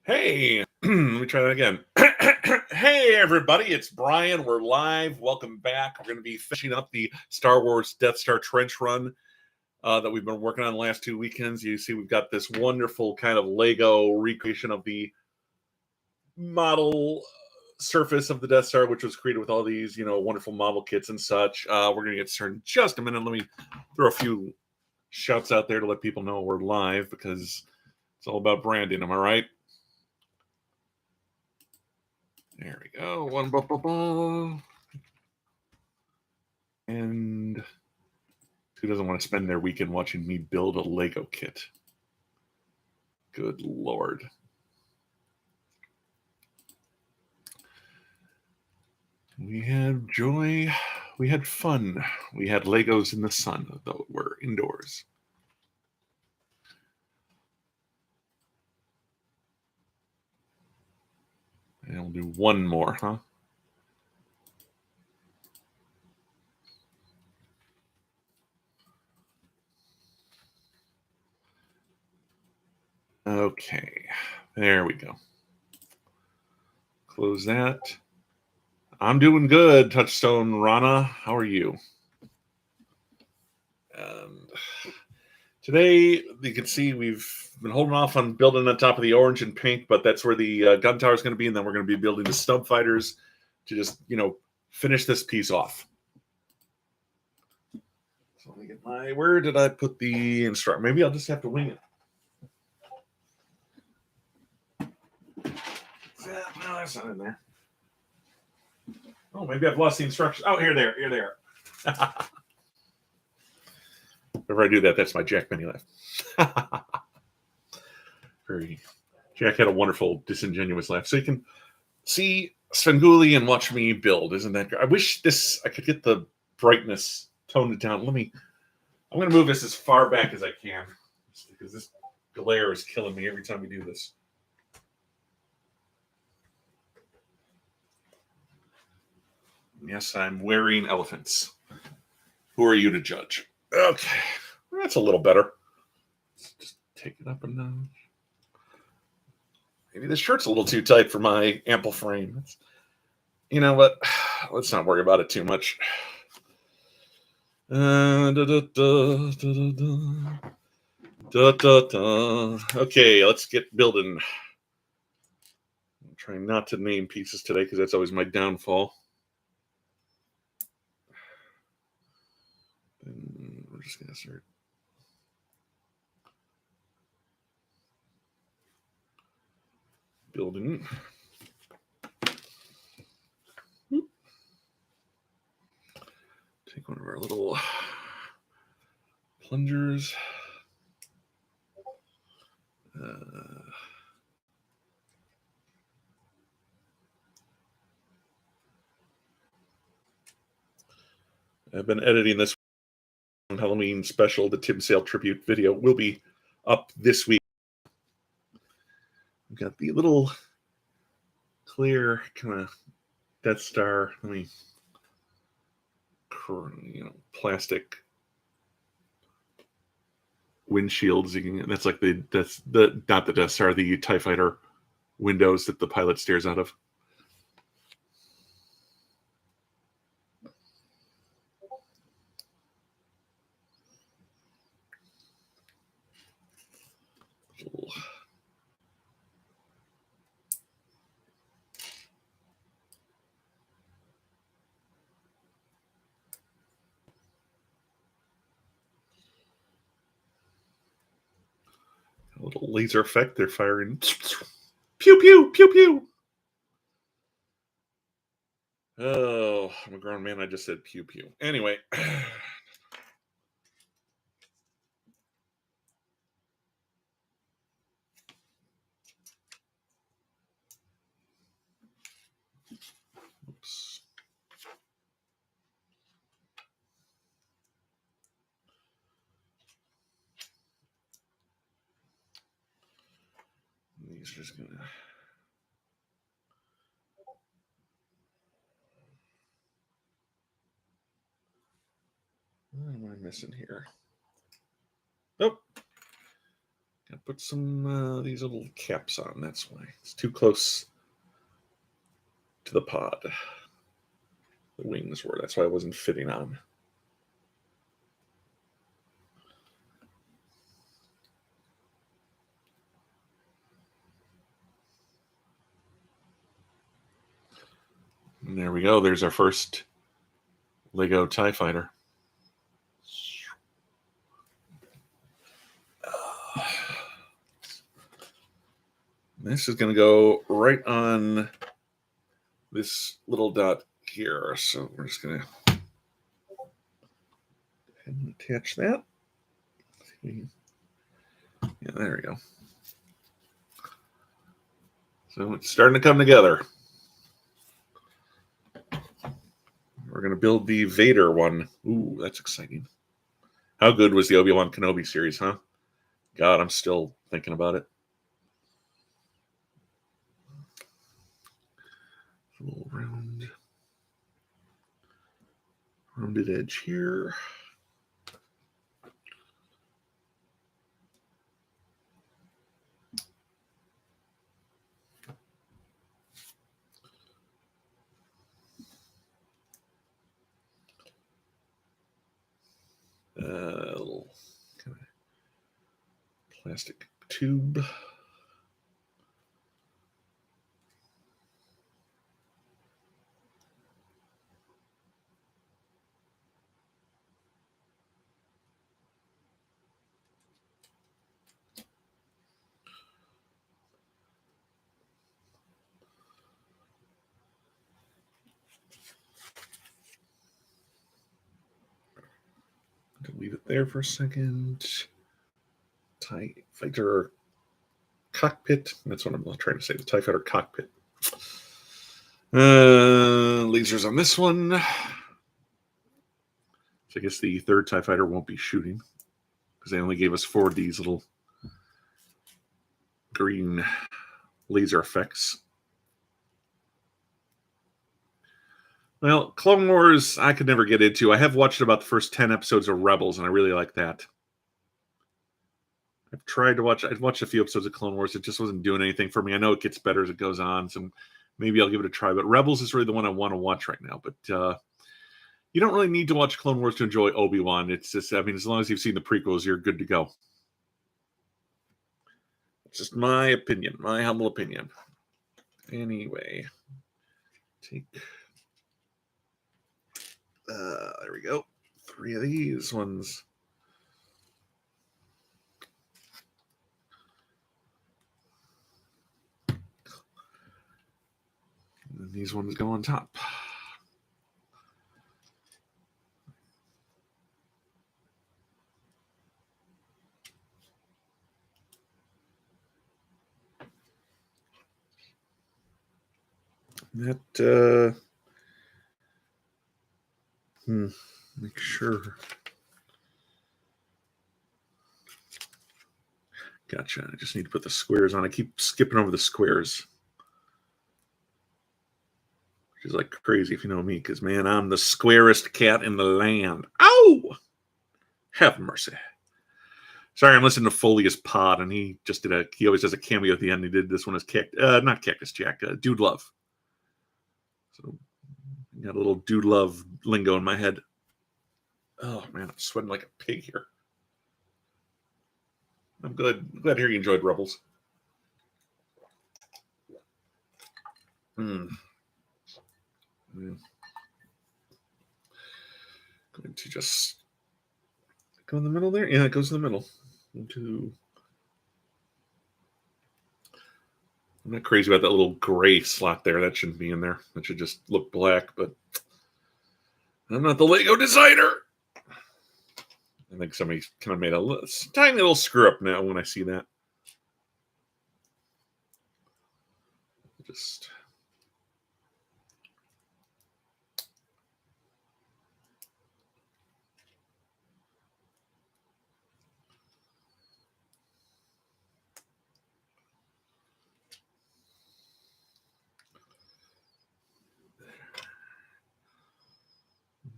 Hey, let me try that again. Hey, everybody, it's Brian. We're live. Welcome back. We're going to be finishing up the Star Wars Death Star trench run that we've been working on the last 2 weekends. You see, we've got this wonderful kind of Lego recreation of the model surface of the Death Star, which was created with all these, wonderful model kits and such. We're going to get started in just a minute. Let me throw a few shouts out there to let people know we're live because it's all about branding. Am I right? There we go. And who doesn't want to spend their weekend watching me build a Lego kit? Good Lord. We had joy. We had fun. We had Legos in the sun, though we're indoors. And we'll do one more, huh? Okay, there we go. Close that. I'm doing good, Touchstone Rana. How are you? And today, you can see we've been holding off on building on top of the orange and pink, but that's where the gun tower is going to be, and then we're going to be building the Snubfighters to just, finish this piece off. So let me get where did I put the instruct? Maybe I'll just have to wing it. No, that's not in there. Oh, maybe I've lost the instructions. Oh, here they are. Whenever I do that, that's my Jack Benny laugh. Jack had a wonderful, disingenuous laugh. So you can see Svengoolie and watch me build. Isn't that great? I wish I could get the brightness toned down. I'm going to move this as far back as I can because this glare is killing me every time we do this. Yes, I'm wearing elephants. Who are you to judge? Okay, that's a little better. Let's just take it up a notch. Maybe this shirt's a little too tight for my ample frame. You know what? Let's not worry about it too much. Okay, let's get building. I'm trying not to name pieces today because that's always my downfall. And we're just going to start. Building. Take one of our little plungers. I've been editing this Halloween special. The Tim Sale tribute video will be up this week. We've got the little clear kind of Death Star. Plastic windshields. That's like that's not the Death Star, the TIE Fighter windows that the pilot stares out of. A little laser effect. They're firing. Pew, pew, pew, pew. Oh, I'm a grown man. I just said pew, pew. Anyway. Oops. These are just gonna. What am I missing here? Oh, gotta put some these little caps on. That's why it's too close to the pod. The wings were. That's why it wasn't fitting on. And there we go. There's our first Lego TIE Fighter. This is going to go right on this little dot here. So we're just going to attach that. Yeah, there we go. So it's starting to come together. We're going to build the Vader one. Ooh, that's exciting. How good was the Obi-Wan Kenobi series, huh? God, I'm still thinking about it. A little rounded edge here. Little kind of plastic tube. Leave it there for a second. TIE Fighter cockpit. That's what I'm trying to say. The TIE Fighter cockpit. Lasers on this one. So I guess the third TIE Fighter won't be shooting because they only gave us 4 of these little green laser effects. Well, Clone Wars, I could never get into. I have watched about the first 10 episodes of Rebels, and I really like that. I've tried to watch. I've watched a few episodes of Clone Wars. It just wasn't doing anything for me. I know it gets better as it goes on, so maybe I'll give it a try. But Rebels is really the one I want to watch right now. But you don't really need to watch Clone Wars to enjoy Obi-Wan. It's just, I mean, as long as you've seen the prequels, you're good to go. It's just my opinion, my humble opinion. Anyway, take... there we go. 3 of these ones. And these ones go on top. That, make sure. Gotcha. I just need to put the squares on. I keep skipping over the squares. Which is like crazy if you know me, because, man, I'm the squarest cat in the land. Ow! Have mercy. Sorry, I'm listening to Foley's Pod, and he always does a cameo at the end. He did this one as not Cactus Jack, Dude Love. So, got a little Dude Love lingo in my head. Oh, man, I'm sweating like a pig here. I'm glad to hear you enjoyed Rebels. Going to just go in the middle there. Yeah, it goes in the middle. I'm not crazy about that little gray slot there. That shouldn't be in there. That should just look black, but I'm not the Lego designer. I think somebody kind of made a tiny little screw up now when I see that. Just...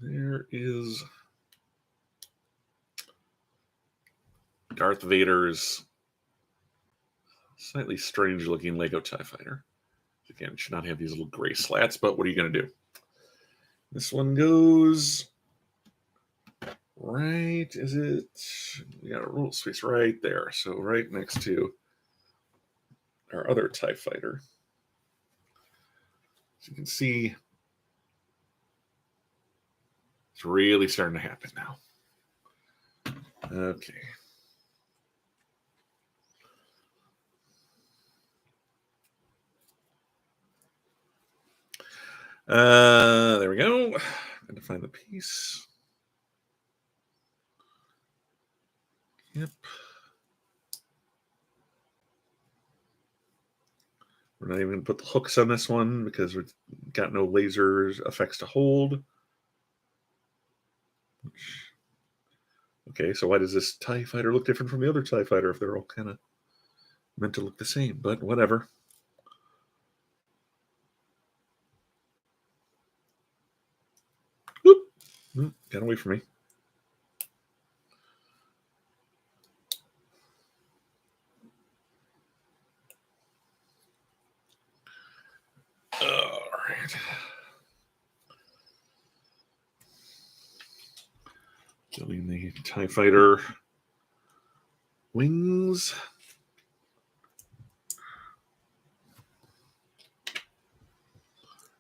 There is Darth Vader's Slightly strange looking Lego TIE Fighter. Again, should not have these little gray slats, but what are you going to do? This one goes right, is it? We got a rule space right there. So right next to our other TIE Fighter. As you can see, it's really starting to happen now. Okay. There we go. Got to find the piece. Yep. We're not even going to put the hooks on this one because we've got no lasers effects to hold. Okay, so why does this TIE Fighter look different from the other TIE Fighter if they're all kind of meant to look the same? But whatever. Oop. Got away from me. All right. Building the TIE Fighter wings.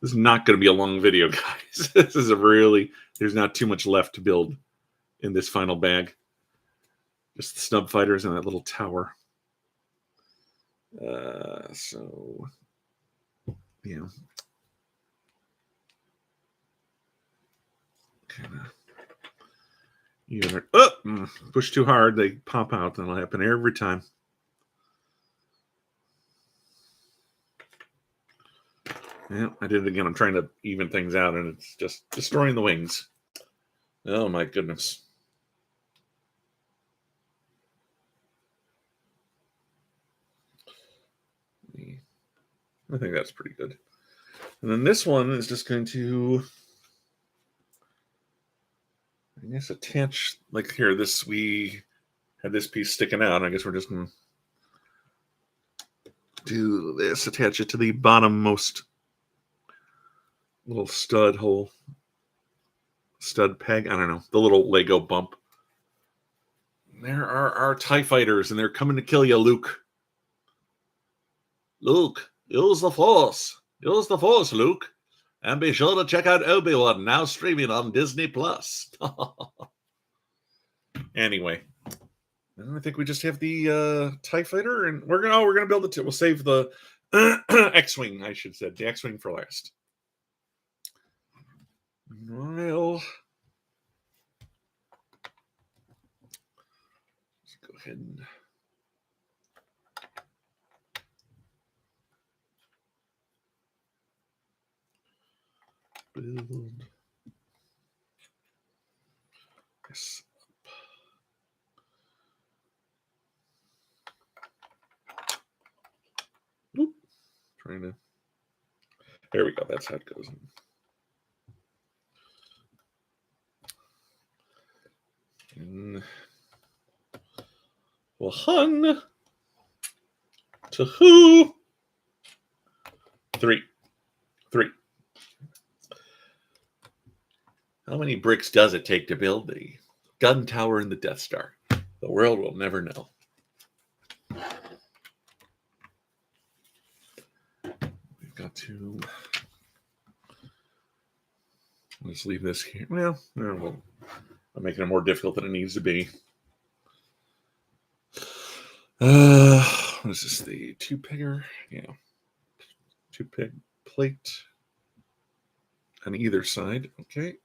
This is not going to be a long video, guys. This is there's not too much left to build in this final bag. Just the Snubfighters and that little tower. So, yeah. Kind of. Either push too hard, they pop out. That'll happen every time. Yeah, I did it again. I'm trying to even things out, and it's just destroying the wings. Oh, my goodness. I think that's pretty good. And then this one is just going to, I guess, attach, like here, we had this piece sticking out. I guess we're just going to do this, attach it to the bottommost little stud peg. I don't know, the little Lego bump. There are our TIE Fighters, and they're coming to kill you, Luke. Luke, use the Force. Use the Force, Luke. And be sure to check out Obi-Wan, now streaming on Disney+. Anyway, I think we just have the TIE Fighter, and we're gonna build it. We'll save the X-Wing, I should say, the X-Wing for last. Well, let's go ahead and build this up. Oop. There we go. That's how it goes. And 1, 2, 3. How many bricks does it take to build the gun tower in the Death Star? The world will never know. We've got to. Let's leave this here. Well, I'm making it more difficult than it needs to be. What is this? The 2-pegger? Yeah. 2-peg plate on either side. Okay.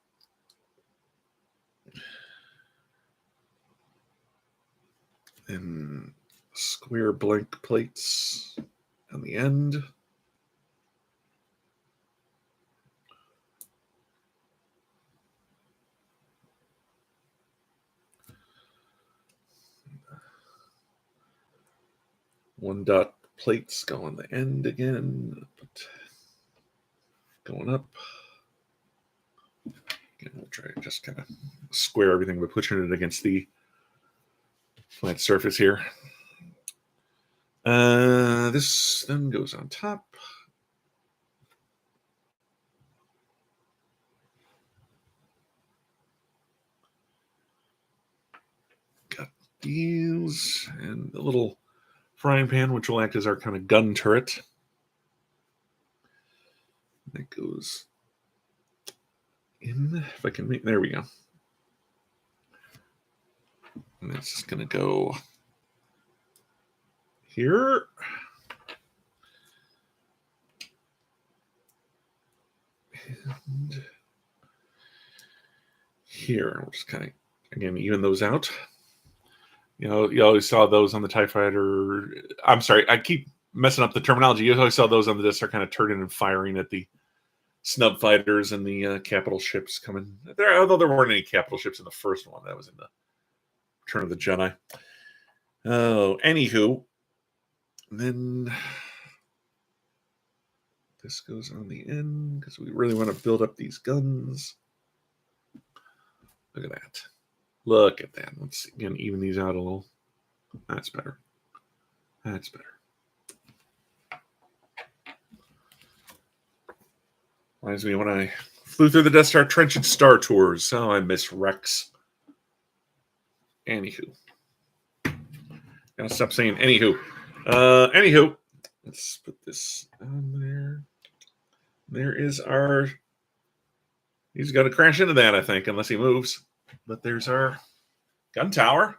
And square blank plates on the end. One dot plates go on the end again. Going up. Again, we'll try to just kind of square everything by pushing it against the flat surface here. This then goes on top. Got these and the little frying pan, which will act as our kind of gun turret. That goes in. If I can make, there we go. And that's just going to go here. And here. We'll just kind of, again, even those out. You know, you always saw those on the TIE Fighter. I'm sorry, I keep messing up the terminology. You always saw those on the disc are kind of turning and firing at the Snubfighters and the capital ships coming there. Although there weren't any capital ships in the first one, that was in the Return of the Jedi. Oh, anywho, and then this goes on the end because we really want to build up these guns. Look at that. Look at that. Let's again even these out a little. That's better. That's better. Reminds me when I flew through the Death Star trench in Star Tours. Oh, I miss Rex. Anywho. Gotta stop saying anywho. Anywho. Let's put this on there. There is our... He's got to crash into that, I think, unless he moves. But there's our gun tower.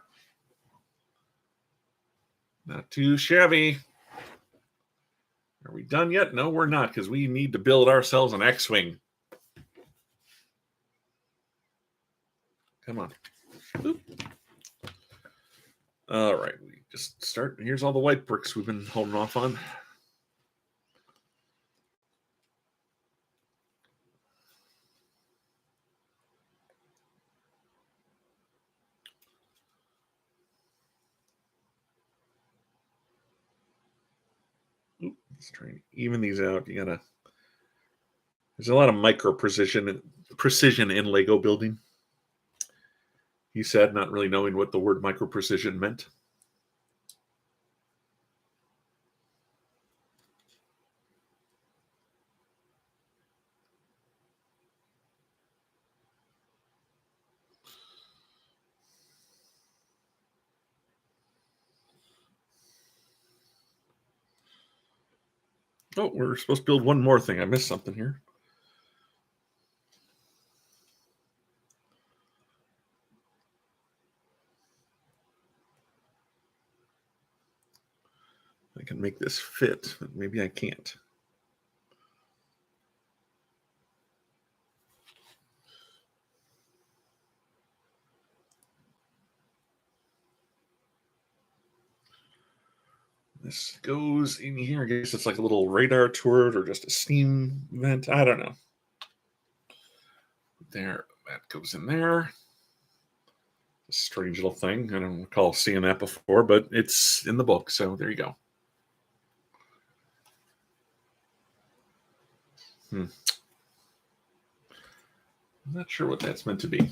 Not too shabby. Are we done yet? No, we're not, because we need to build ourselves an X-Wing. Come on. Oop. All right, we just start. Here's all the white bricks we've been holding off on. Oop, let's try and even these out. You gotta. There's a lot of micro precision in Lego building. He said, not really knowing what the word micro precision meant. Oh, we're supposed to build one more thing. I missed something here. I can make this fit, but maybe I can't. This goes in here. I guess it's like a little radar turret or just a steam vent. I don't know. There, that goes in there. A strange little thing. I don't recall seeing that before, but it's in the book, so there you go. I'm not sure what that's meant to be.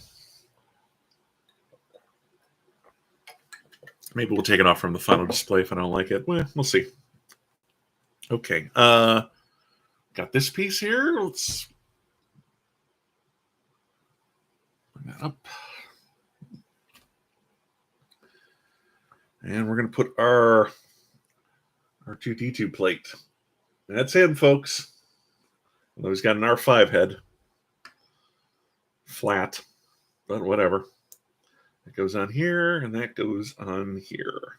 Maybe we'll take it off from the final display if I don't like it. Well, we'll see. Okay. Got this piece here. Let's bring that up. And we're going to put our R2D2 plate. That's him, folks. Although he's got an R5 head. Flat. But whatever. That goes on here, and that goes on here.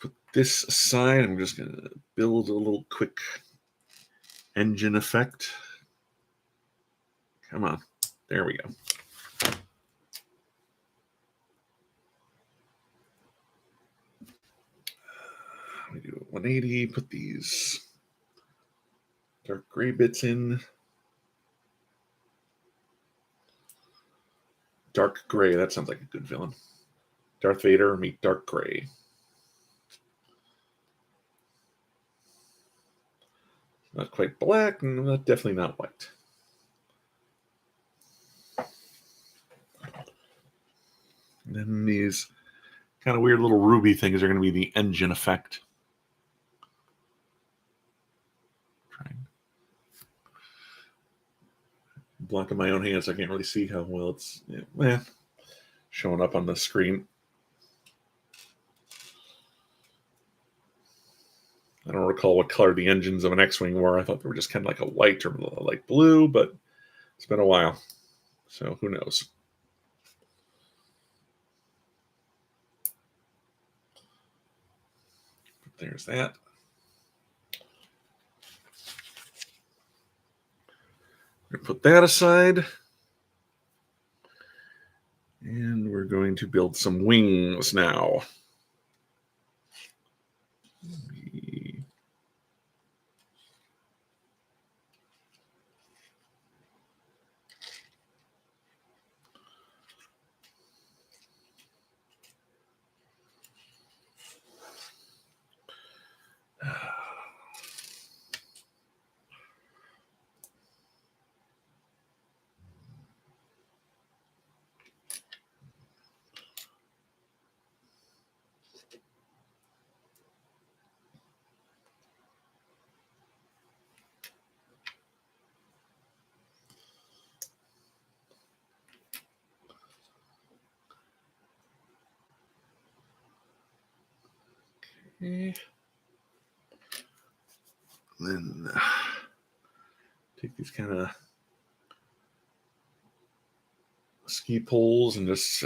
Put this aside. I'm just going to build a little quick engine effect. Come on. There we go. We do a 180, put these dark gray bits in. Dark gray, that sounds like a good villain. Darth Vader meet dark gray. Not quite black, and definitely not white. And then these kind of weird little ruby things are going to be the engine effect. Blocking my own hands, I can't really see how well it's showing up on the screen. I don't recall what color the engines of an X-Wing were. I thought they were just kind of like a white or a light blue, but it's been a while, so who knows. There's that. We're going to put that aside. And we're going to build some wings now. Okay. Then take these kind of ski poles and just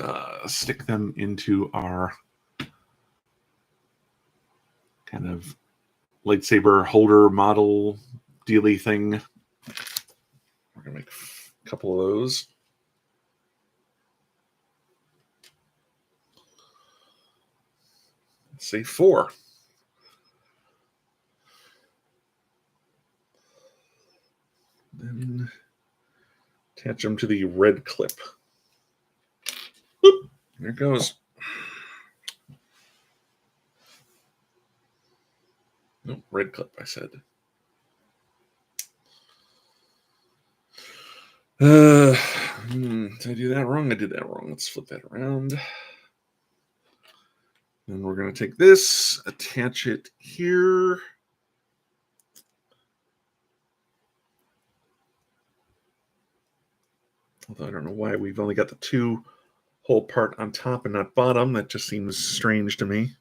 stick them into our kind of lightsaber holder model dealy thing. We're going to make a couple of those. Let's say 4. Then attach them to the red clip. Whoop, there it goes. No, red clip, I said. Did I do that wrong? I did that wrong. Let's flip that around. Then we're going to take this, attach it here. Although I don't know why we've only got the 2 hole part on top and not bottom. That just seems strange to me.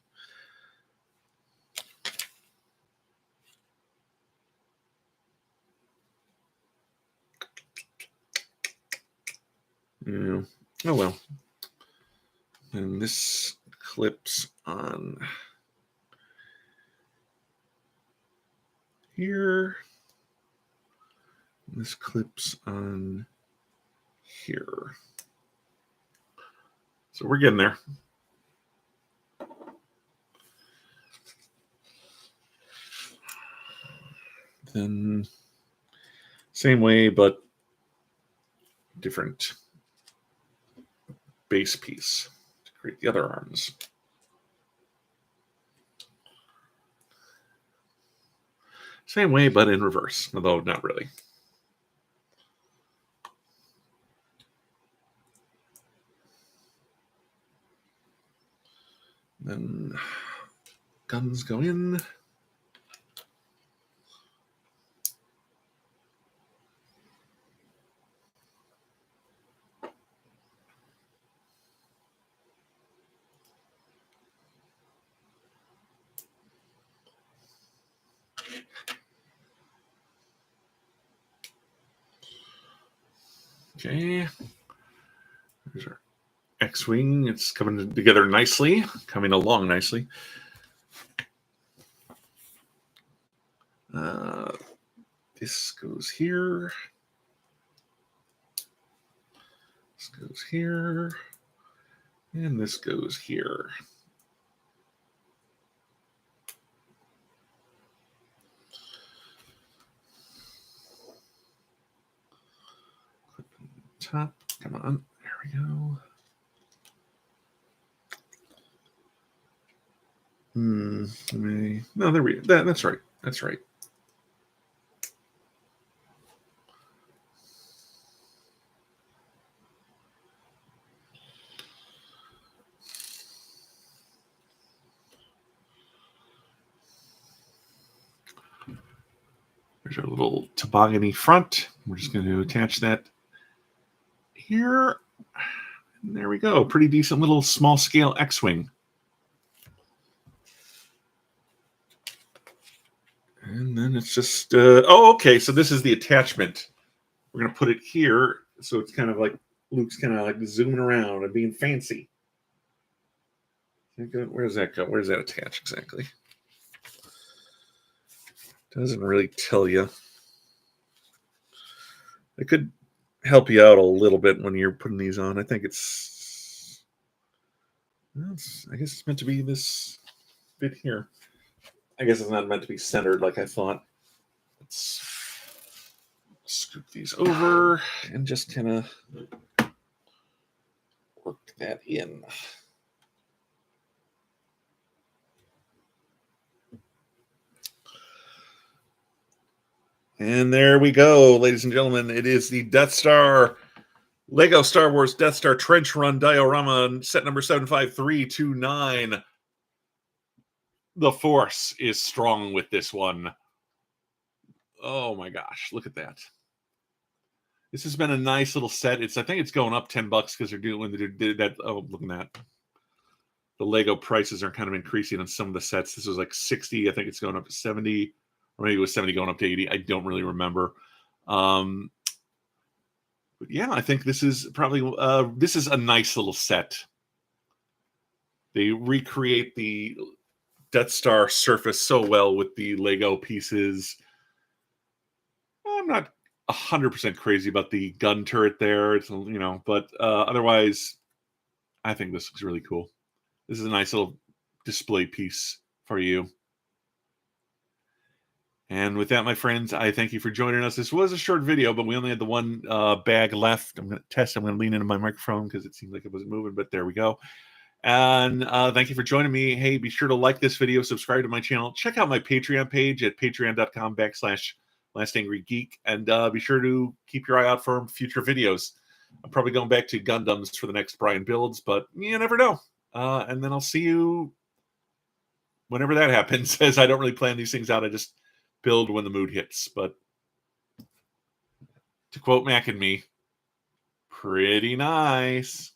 Yeah. Oh well. And this clips on here. This clips on here. So we're getting there. Then same way, but different base piece to create the other arms. Same way, but in reverse, although not really. Then guns go in. Okay. There's our X-Wing. It's coming together nicely, coming along nicely. This goes here. This goes here. And this goes here. Top. Come on. There we go. No, there we go. That's right. That's right. There's our little toboggan-y front. We're just going to attach that here. And there we go. Pretty decent little small-scale X-Wing. And then it's just... oh, okay. So this is the attachment. We're going to put it here. So it's kind of like Luke's kind of like zooming around and being fancy. Where does that go? Where does that attach exactly? Doesn't really tell you. It could help you out a little bit when you're putting these on. I think it's I guess it's meant to be this bit here. I guess it's not meant to be centered like I thought. Let's scoop these over and just kind of work that in. And there we go, ladies and gentlemen. It is the Death Star, Lego Star Wars Death Star Trench Run Diorama, set number 75329. The Force is strong with this one. Oh my gosh, look at that. This has been a nice little set. I think it's going up $10 because they're doing that. Oh, look at that. The Lego prices are kind of increasing on some of the sets. This was like 60. I think it's going up to 70. Or maybe it was 70 going up to 80. I don't really remember. But yeah, I think this is probably this is a nice little set. They recreate the Death Star surface so well with the Lego pieces. I'm not 100% crazy about the gun turret there. It's, but otherwise, I think this looks really cool. This is a nice little display piece for you. And with that, my friends, I thank you for joining us. This was a short video, but we only had the one bag left. I'm going to test. I'm going to lean into my microphone because it seemed like it wasn't moving, but there we go. And thank you for joining me. Hey, be sure to like this video, subscribe to my channel. Check out my Patreon page at patreon.com/LastAngryGeek. And be sure to keep your eye out for future videos. I'm probably going back to Gundams for the next Brian builds, but you never know. And then I'll see you whenever that happens, as I don't really plan these things out. I just build when the mood hits. But to quote Mac and me, pretty nice.